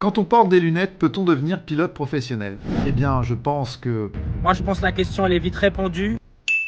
Quand on porte des lunettes, peut-on devenir pilote professionnel? Eh bien, je pense que Moi, je pense que la question, elle est vite répondue.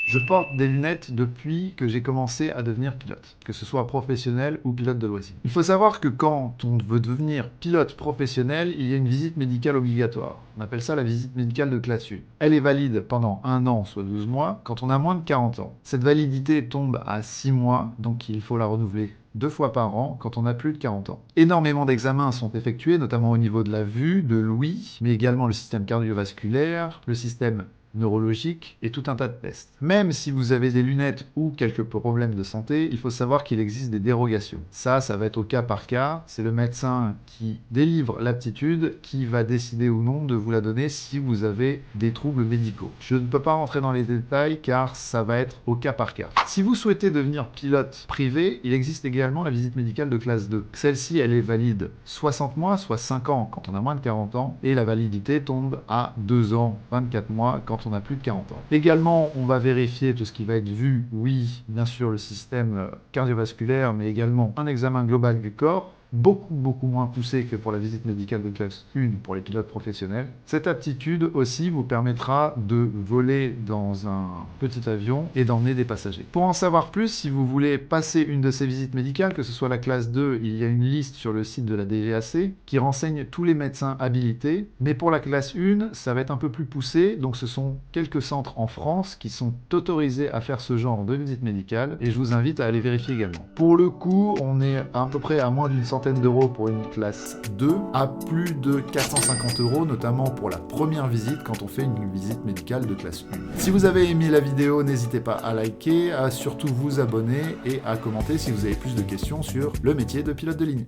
je porte des lunettes depuis que j'ai commencé à devenir pilote, que ce soit professionnel ou pilote de loisirs. Il faut savoir que quand on veut devenir pilote professionnel, il y a une visite médicale obligatoire. On appelle ça la visite médicale de classe 1. Elle est valide pendant 1 an, soit 12 mois, quand on a moins de 40 ans. Cette validité tombe à 6 mois, donc il faut la renouveler 2 fois par an quand on a plus de 40 ans. Énormément d'examens sont effectués, notamment au niveau de la vue, de l'ouïe, mais également le système cardiovasculaire, le système neurologique et tout un tas de tests. Même si vous avez des lunettes ou quelques problèmes de santé, il faut savoir qu'il existe des dérogations. Ça va être au cas par cas. C'est le médecin qui délivre l'aptitude qui va décider ou non de vous la donner si vous avez des troubles médicaux. Je ne peux pas rentrer dans les détails car ça va être au cas par cas. Si vous souhaitez devenir pilote privé, il existe également la visite médicale de classe 2. Celle-ci, elle est valide 60 mois, soit 5 ans quand on a moins de 40 ans, et la validité tombe à 2 ans, 24 mois quand on a plus de 40 ans. Également, on va vérifier tout ce qui va être vu, oui, bien sûr le système cardiovasculaire, mais également un examen global du corps, beaucoup moins poussé que pour la visite médicale de classe 1 pour les pilotes professionnels. Cette aptitude aussi vous permettra de voler dans un petit avion et d'emmener des passagers. Pour en savoir plus, si vous voulez passer une de ces visites médicales, que ce soit la classe 2, il y a une liste sur le site de la DGAC qui renseigne tous les médecins habilités, mais pour la classe 1, ça va être un peu plus poussé, donc ce sont quelques centres en France qui sont autorisés à faire ce genre de visite médicale, et je vous invite à aller vérifier également. Pour le coup, on est à peu près à moins d'une centaine d'euros pour une classe 2, à plus de 450 euros, notamment pour la première visite quand on fait une visite médicale de classe 1. Si vous avez aimé la vidéo, n'hésitez pas à liker, à surtout vous abonner et à commenter si vous avez plus de questions sur le métier de pilote de ligne.